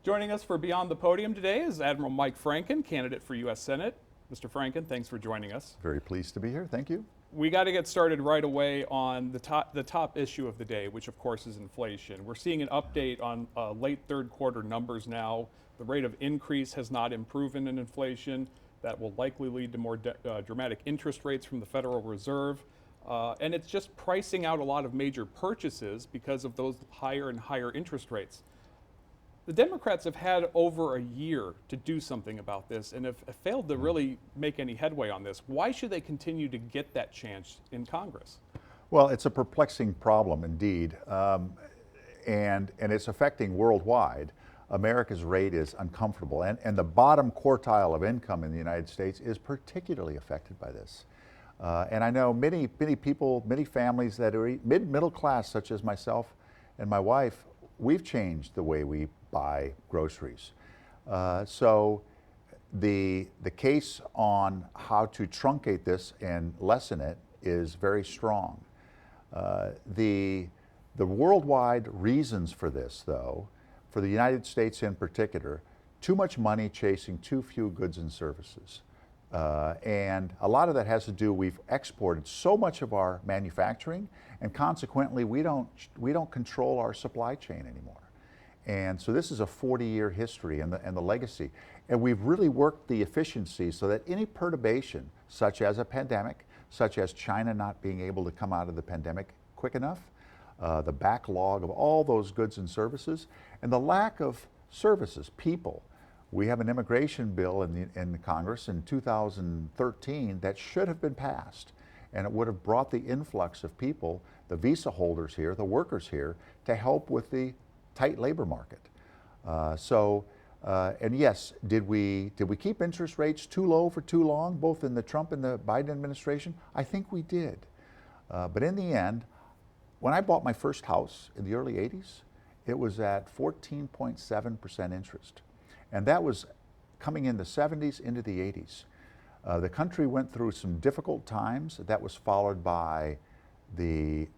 Joining us for Beyond the Podium today is Admiral Mike Franken, candidate for U.S. Senate. Mr. Franken, thanks for joining us. Very pleased to be here. Thank you. We got to get started right away on the top issue of the day, which of course is inflation. We're seeing an update on late third quarter numbers now. The rate of increase has not improved in inflation. That will likely lead to more dramatic interest rates from the Federal Reserve. And it's just pricing out a lot of major purchases because of those higher and higher interest rates. The Democrats have had over a year to do something about this and have failed to really make any headway on this. Why should they continue to get that chance in Congress? Well, it's a perplexing problem indeed, and it's affecting worldwide. America's rate is uncomfortable, and the bottom quartile of income in the United States is particularly affected by this. And I know many people, many families that are middle class, such as myself and my wife, we've changed the way we buy groceries. So the case on how to truncate this and lessen it is very strong. The worldwide reasons for this, though, for the United States in particular, too much money chasing too few goods and services. And a lot of that has to do, we've exported so much of our manufacturing, and consequently we don't control our supply chain anymore. And so this is a 40-year history and the legacy. And we've really worked the efficiency so that any perturbation, such as a pandemic, such as China not being able to come out of the pandemic quick enough, the backlog of all those goods and services, and the lack of services, people. We have an immigration bill in the Congress in 2013 that should have been passed, and it would have brought the influx of people, the visa holders here, the workers here, to help with the tight labor market. And yes, did we keep interest rates too low for too long, both in the Trump and the Biden administration? I think we did. But in the end, when I bought my first house in the early 80s, it was at 14.7% interest. And that was coming in the 70s into the 80s. The country went through some difficult times. That was followed by the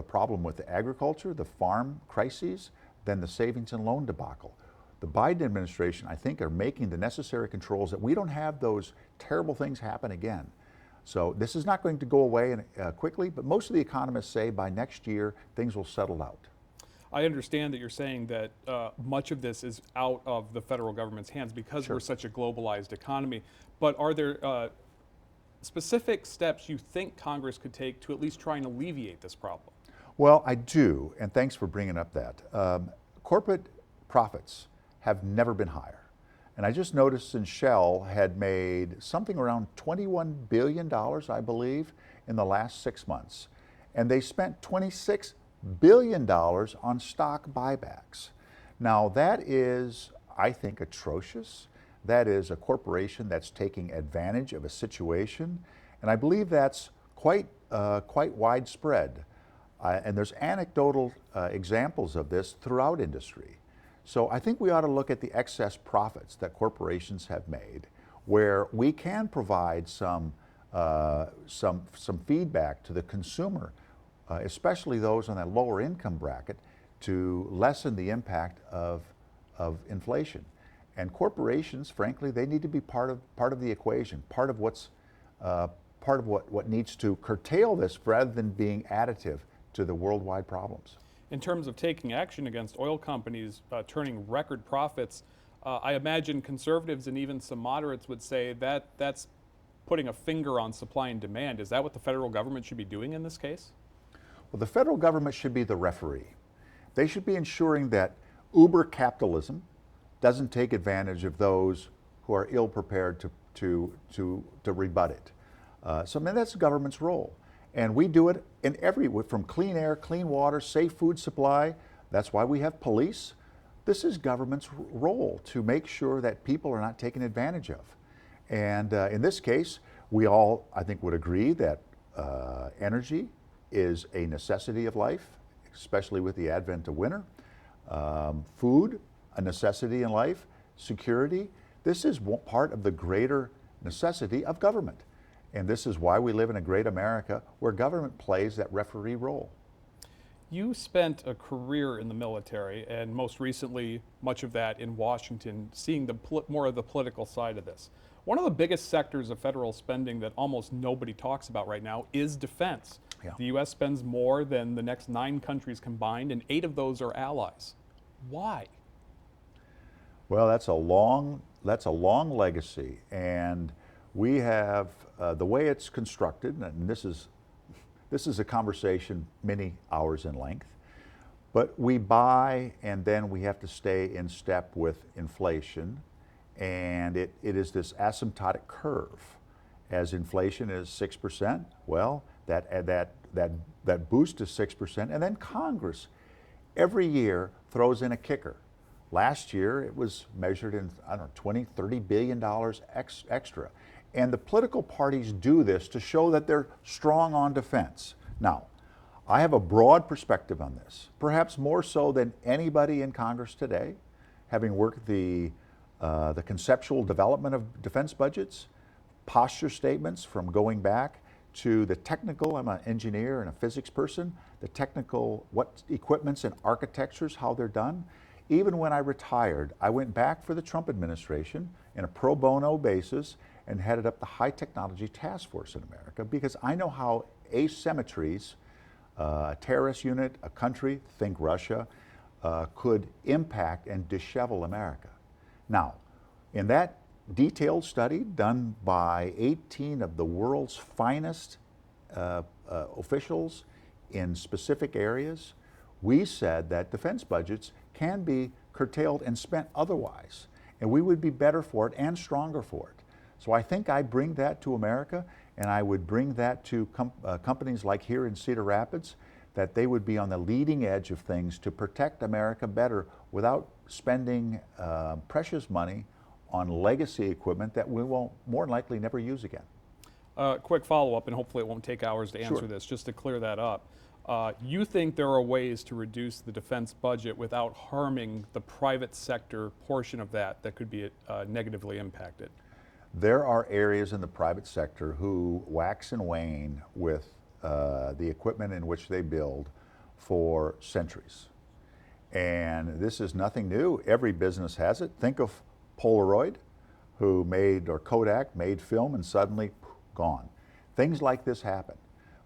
problem with the agriculture, the farm crises, then the savings and loan debacle. The Biden administration, I think, are making the necessary controls that we don't have those terrible things happen again. So this is not going to go away quickly, but most of the economists say by next year things will settle out. I understand that you're saying that much of this is out of the federal government's hands because Sure. we're such a globalized economy. But are there specific steps you think Congress could take to at least try and alleviate this problem? Well, I do, and thanks for bringing up that. Corporate profits have never been higher. And I just noticed that Shell had made something around $21 billion, I believe, in the last 6 months. And they spent $26 billion on stock buybacks. Now that is, I think, atrocious. That is a corporation that's taking advantage of a situation. And I believe that's quite widespread. And there's anecdotal examples of this throughout industry. So I think we ought to look at the excess profits that corporations have made, where we can provide some feedback to the consumer, especially those on that lower income bracket, to lessen the impact of inflation. And corporations, frankly, they need to be part of the equation, part of what needs to curtail this rather than being additive to the worldwide problems. In terms of taking action against oil companies turning record profits, I imagine conservatives and even some moderates would say that that's putting a finger on supply and demand. Is that what the federal government should be doing in this case? Well, the federal government should be the referee. They should be ensuring that uber capitalism doesn't take advantage of those who are ill prepared to rebut it. So I mean, that's the government's role. And we do it in from clean air, clean water, safe food supply. That's why we have police. This is government's role to make sure that people are not taken advantage of. And in this case, we all, I think, would agree that energy is a necessity of life, especially with the advent of winter. Food, a necessity in life. Security, this is part of the greater necessity of government. And this is why we live in a great America where government plays that referee role. You spent a career in the military, and most recently, much of that in Washington, seeing more of the political side of this. One of the biggest sectors of federal spending that almost nobody talks about right now is defense. Yeah. The U.S. spends more than the next 9 countries combined, and 8 of those are allies. Why? Well, that's a long legacy, and we have the way it's constructed, and this is a conversation many hours in length. But we buy, and then we have to stay in step with inflation, and it is this asymptotic curve. As inflation is 6%, well, that boost is 6%, and then Congress every year throws in a kicker. Last year, it was measured in, I don't know, 20, $30 billion extra. And the political parties do this to show that they're strong on defense. Now, I have a broad perspective on this, perhaps more so than anybody in Congress today, having worked the conceptual development of defense budgets, posture statements from going back to the technical. I'm an engineer and a physics person, the technical, what equipments and architectures, how they're done. Even when I retired, I went back for the Trump administration in a pro bono basis and headed up the High Technology Task Force in America because I know how asymmetries, a terrorist unit, a country, think Russia, could impact and dishevel America. Now, in that detailed study done by 18 of the world's finest officials in specific areas, we said that defense budgets can be curtailed and spent otherwise, and we would be better for it and stronger for it. So I think I bring that to America, and I would bring that to companies like here in Cedar Rapids, that they would be on the leading edge of things to protect America better without spending precious money on legacy equipment that we will more than likely never use again. Quick follow-up, and hopefully it won't take hours to answer Sure. this, just to clear that up. You think there are ways to reduce the defense budget without harming the private sector portion of that could be negatively impacted? There are areas in the private sector who wax and wane with the equipment in which they build for centuries. And this is nothing new. Every business has it. Think of Polaroid, who made, or Kodak made film and suddenly gone. Things like this happen.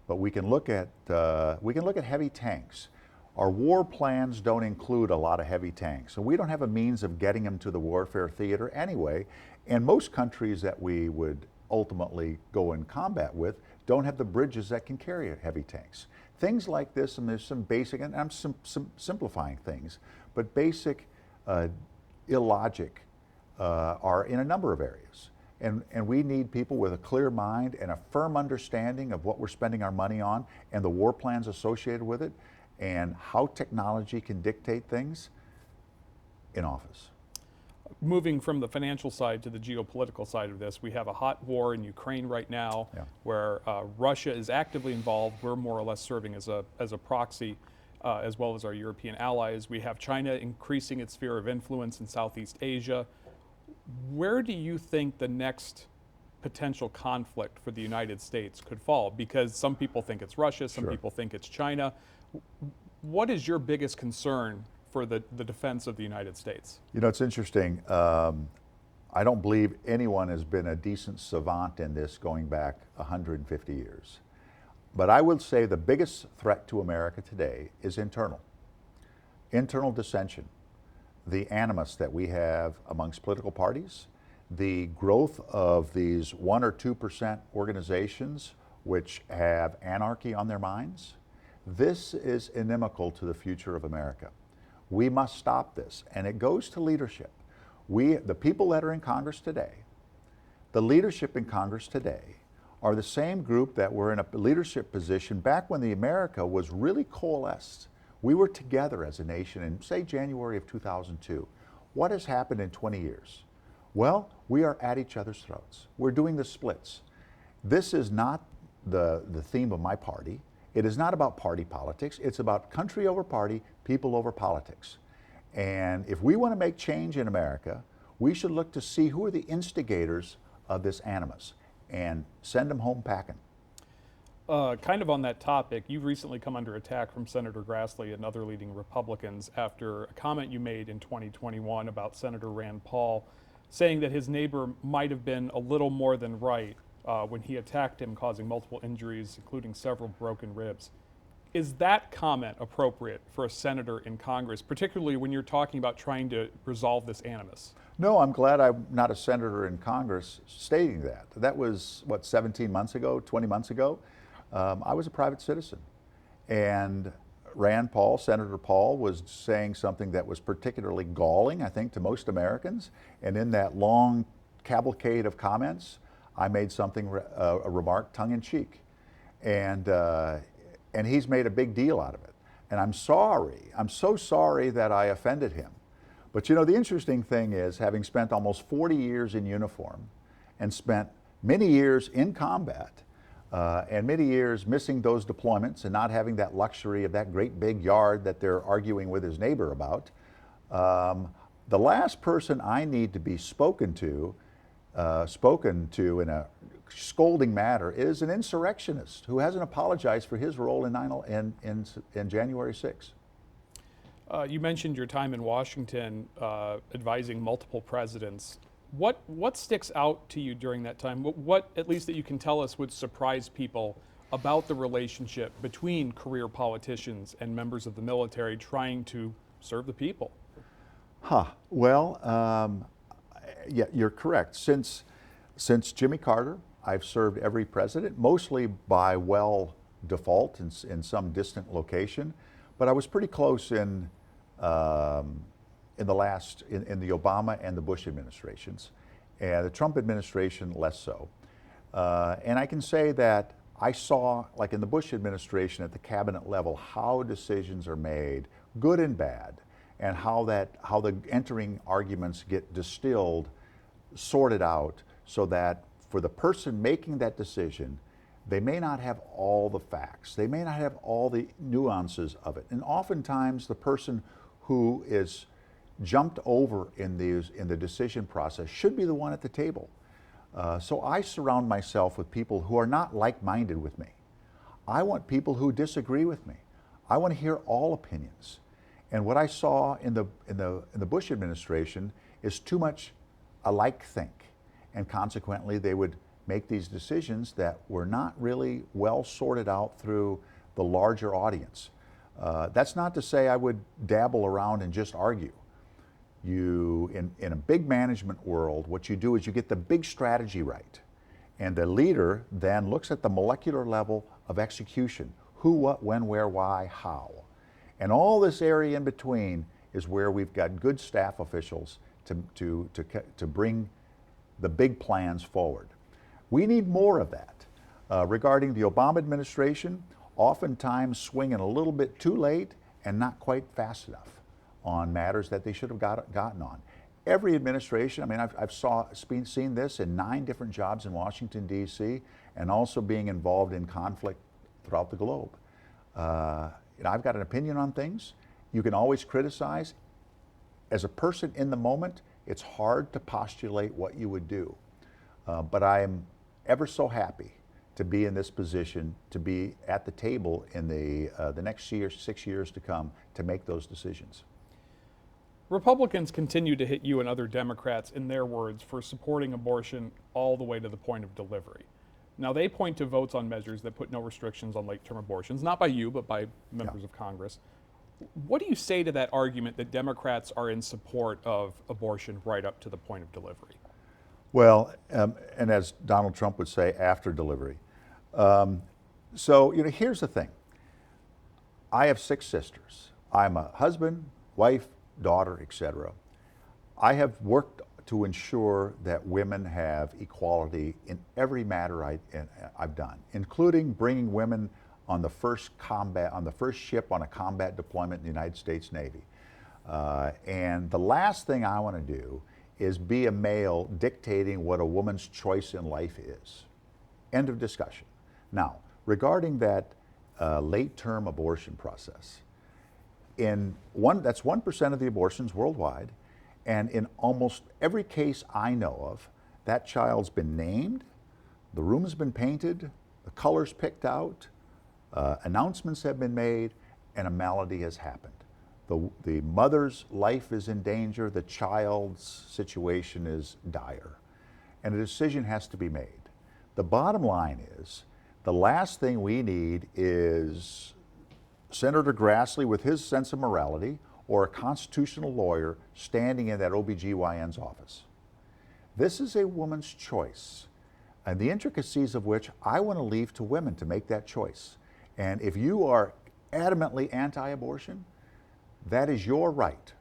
But we can look at heavy tanks. Our war plans don't include a lot of heavy tanks, and we don't have a means of getting them to the warfare theater anyway. And most countries that we would ultimately go in combat with don't have the bridges that can carry heavy tanks. Things like this, and there's some basic, and I'm simplifying things, but basic illogic are in a number of areas. And we need people with a clear mind and a firm understanding of what we're spending our money on and the war plans associated with it and how technology can dictate things in office. Moving from the financial side to the geopolitical side of this, we have a hot war in Ukraine right now, where Russia is actively involved. We're more or less serving as a proxy, as well as our European allies. We have China increasing its sphere of influence in Southeast Asia. Where do you think the next potential conflict for the United States could fall? Because some people think it's Russia, some people think it's China. What is your biggest concern for the defense of the United States? You know, it's interesting. I don't believe anyone has been a decent savant in this going back 150 years. But I would say the biggest threat to America today is internal dissension. The animus that we have amongst political parties, the growth of these 1 or 2% organizations which have anarchy on their minds. This is inimical to the future of America. We must stop this, and it goes to leadership. The people that are in Congress today, the leadership in Congress today, are the same group that were in a leadership position back when the America was really coalesced. We were together as a nation in, say, January of 2002. What has happened in 20 years? Well, we are at each other's throats. We're doing the splits. This is not the theme of my party. It is not about party politics. It's about country over party, people over politics. And if we want to make change in America, we should look to see who are the instigators of this animus and send them home packing. Kind of on that topic, you've recently come under attack from Senator Grassley and other leading Republicans after a comment you made in 2021 about Senator Rand Paul, saying that his neighbor might have been a little more than right when he attacked him, causing multiple injuries, including several broken ribs. Is that comment appropriate for a senator in Congress, particularly when you're talking about trying to resolve this animus? No, I'm glad I'm not a senator in Congress stating that. That was, what, 17 months ago, 20 months ago? I was a private citizen. And Rand Paul, Senator Paul, was saying something that was particularly galling, I think, to most Americans. And in that long cavalcade of comments, I made something, a remark tongue-in-cheek. And he's made a big deal out of it. And I'm sorry. I'm so sorry that I offended him. But you know, the interesting thing is, having spent almost 40 years in uniform and spent many years in combat, and many years missing those deployments and not having that luxury of that great big yard that they're arguing with his neighbor about, the last person I need to be spoken to in a scolding manner is an insurrectionist who hasn't apologized for his role in January 6th. You mentioned your time in Washington advising multiple presidents. What sticks out to you during that time? What, at least that you can tell us, would surprise people about the relationship between career politicians and members of the military trying to serve the people? Well, yeah, you're correct. Since Jimmy Carter, I've served every president, mostly by default in some distant location, but I was pretty close in the Obama and the Bush administrations, and the Trump administration less so. And I can say that I saw, like in the Bush administration at the cabinet level, how decisions are made, good and bad, and how the entering arguments get distilled, sorted out, so that for the person making that decision, they may not have all the facts, they may not have all the nuances of it. And oftentimes the person who is jumped over in the decision process should be the one at the table. So I surround myself with people who are not like-minded with me. I want people who disagree with me. I want to hear all opinions. And what I saw in the Bush administration is too much alike think, and consequently they would make these decisions that were not really well sorted out through the larger audience. That's not to say I would dabble around and just argue. In a big management world, what you do is you get the big strategy right, and the leader then looks at the molecular level of execution: who, what, when, where, why, how. And all this area in between is where we've got good staff officials to bring the big plans forward. We need more of that. Regarding the Obama administration, oftentimes swinging a little bit too late and not quite fast enough on matters that they should have gotten on. Every administration, I mean, I've seen this in 9 different jobs in Washington, D.C., and also being involved in conflict throughout the globe. I've got an opinion on things. You can always criticize. As a person in the moment, it's hard to postulate what you would do. But I am ever so happy to be in this position, to be at the table in the next 6 years to come to make those decisions. Republicans continue to hit you and other Democrats, in their words, for supporting abortion all the way to the point of delivery. Now, they point to votes on measures that put no restrictions on late-term abortions, not by you, but by members of Congress. What do you say to that argument that Democrats are in support of abortion right up to the point of delivery? Well, and as Donald Trump would say, after delivery. So, here's the thing. I have 6 sisters. I'm a husband, wife, daughter, etc. I have worked to ensure that women have equality in every matter I've done, including bringing women on the first ship on a combat deployment in the United States Navy. And the last thing I want to do is be a male dictating what a woman's choice in life is. End of discussion. Now, regarding that late-term abortion process, that's 1% of the abortions worldwide, and in almost every case I know of, that child's been named, the room's been painted, the colors picked out, announcements have been made, and a malady has happened. The mother's life is in danger, the child's situation is dire, and a decision has to be made. The bottom line is, the last thing we need is Senator Grassley with his sense of morality or a constitutional lawyer standing in that OBGYN's office. This is a woman's choice, and the intricacies of which I want to leave to women to make that choice. And if you are adamantly anti-abortion, that is your right,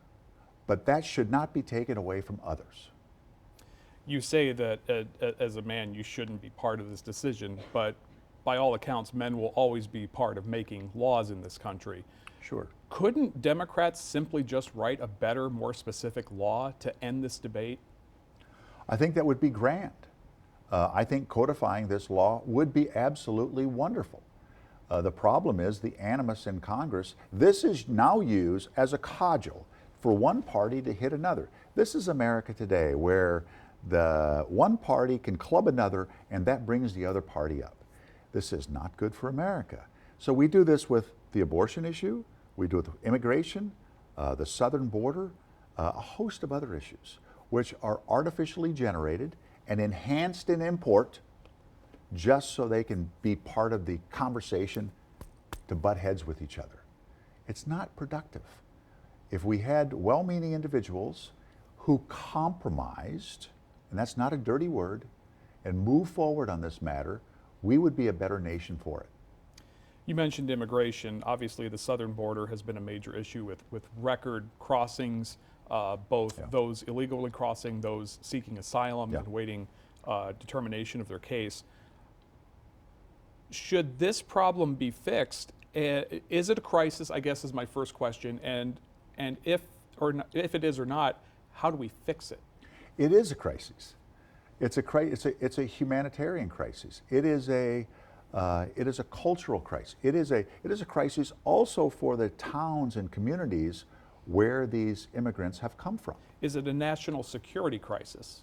but that should not be taken away from others. You say that as a man you shouldn't be part of this decision, but by all accounts, men will always be part of making laws in this country. Sure. Couldn't Democrats simply just write a better, more specific law to end this debate? I think that would be grand. I think codifying this law would be absolutely wonderful. The problem is the animus in Congress. This is now used as a cudgel for one party to hit another. This is America today, where the one party can club another and that brings the other party up. This is not good for America. So we do this with the abortion issue, we do it with immigration, the southern border, a host of other issues, which are artificially generated and enhanced in import just so they can be part of the conversation to butt heads with each other. It's not productive. If we had well-meaning individuals who compromised, and that's not a dirty word, and moved forward on this matter, we would be a better nation for it. You mentioned immigration. Obviously, the southern border has been a major issue with record crossings, both those illegally crossing, those seeking asylum and waiting determination of their case. Should this problem be fixed? Is it a crisis, I guess, is my first question, and if it is or not, how do we fix it? It is a crisis. It's a humanitarian crisis. It is a cultural crisis. It is a crisis also for the towns and communities where these immigrants have come from. Is it a national security crisis?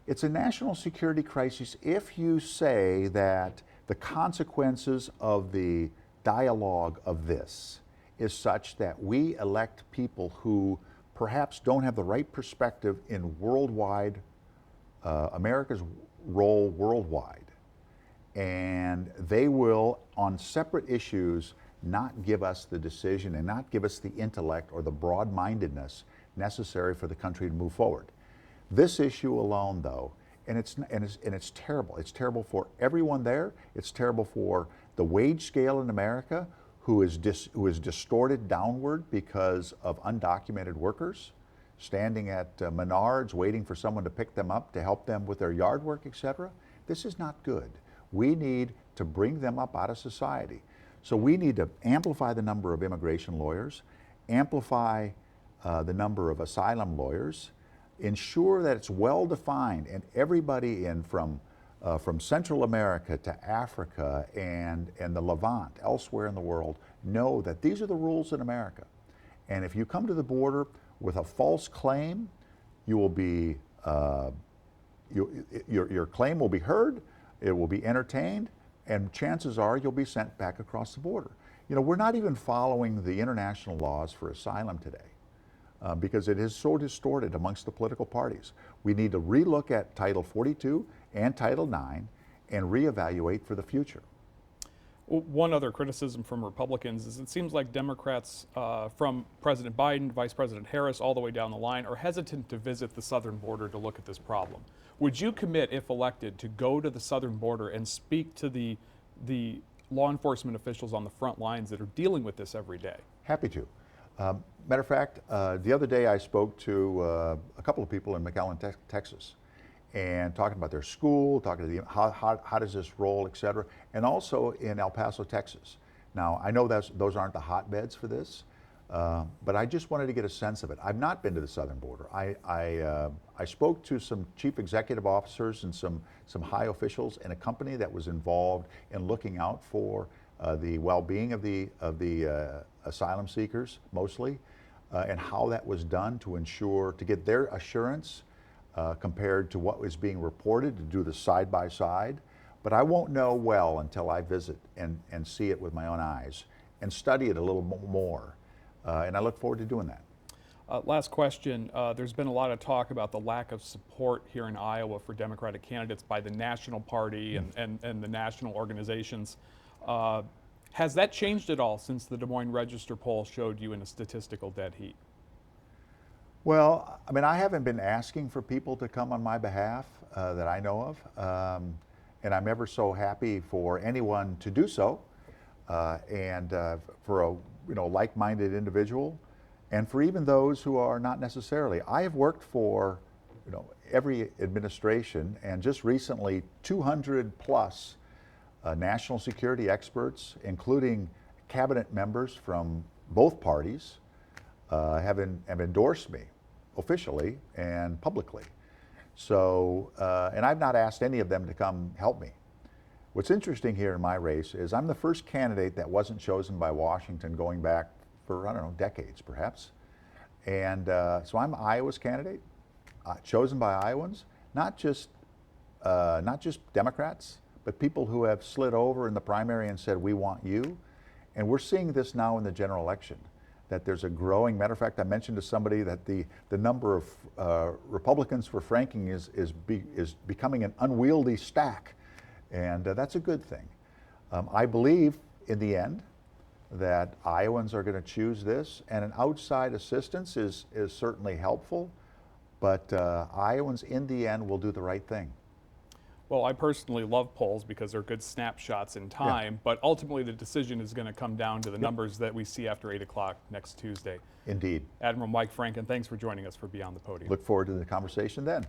It's a national security crisis if you say that the consequences of the dialogue of this is such that we elect people who perhaps don't have the right perspective in worldwide, America's role worldwide. And they will, on separate issues, not give us the decision and not give us the intellect or the broad-mindedness necessary for the country to move forward. This issue alone, though, and it's terrible. It's terrible for everyone there. It's terrible for the wage scale in America, who is distorted downward because of undocumented workers standing at Menards waiting for someone to pick them up to help them with their yard work, etc. This is not good. We need to bring them up out of society. So we need to amplify the number of immigration lawyers, amplify the number of asylum lawyers, ensure that it's well defined, and everybody from Central America to Africa and the Levant, elsewhere in the world, know that these are the rules in America. And if you come to the border with a false claim, you will be, your claim will be heard, it will be entertained, and chances are you'll be sent back across the border. You know, we're not even following the international laws for asylum today. Because it is so distorted amongst the political parties. We need to relook at Title 42 and Title 9 and reevaluate for the future. Well, one other criticism from Republicans is it seems like Democrats, from President Biden, Vice President Harris, all the way down the line, are hesitant to visit the southern border to look at this problem. Would you commit, if elected, to go to the southern border and speak to the law enforcement officials on the front lines that are dealing with this every day? Happy to. Matter of fact, the other day I spoke to a couple of people in McAllen, Texas, and talking about their school, talking to them, how does this roll, et cetera, and also in El Paso, Texas. Now, I know those aren't the hotbeds for this, but I just wanted to get a sense of it. I've not been to the southern border. I spoke to some chief executive officers and some high officials in a company that was involved in looking out for the well-being of the asylum seekers, mostly, and how that was done to ensure, to get their assurance compared to what was being reported, to do the side by side. But I won't know well until I visit and see it with my own eyes and study it a little more. And I look forward to doing that. Last question. There's been a lot of talk about the lack of support here in Iowa for Democratic candidates by the national party and the national organizations. Has that changed at all since the Des Moines Register poll showed you in a statistical dead heat? Well, I mean, I haven't been asking for people to come on my behalf that I know of. And I'm ever so happy for anyone to do so. And for a like-minded individual, and for even those who are not necessarily. I have worked for every administration, and just recently 200 plus national security experts, including cabinet members from both parties, have endorsed me officially and publicly. So, and I've not asked any of them to come help me. What's interesting here in my race is I'm the first candidate that wasn't chosen by Washington going back for, I don't know, decades perhaps. And so I'm Iowa's candidate, chosen by Iowans, not just Democrats, but people who have slid over in the primary and said, we want you. And we're seeing this now in the general election, that there's a growing, matter of fact, I mentioned to somebody that the number of Republicans for Franken is becoming an unwieldy stack. And that's a good thing. I believe in the end that Iowans are going to choose this, and an outside assistance is certainly helpful, but Iowans in the end will do the right thing. Well, I personally love polls because they're good snapshots in time, but ultimately the decision is going to come down to the numbers that we see after 8 o'clock next Tuesday. Indeed. Admiral Mike Franken, thanks for joining us for Beyond the Podium. Look forward to the conversation then.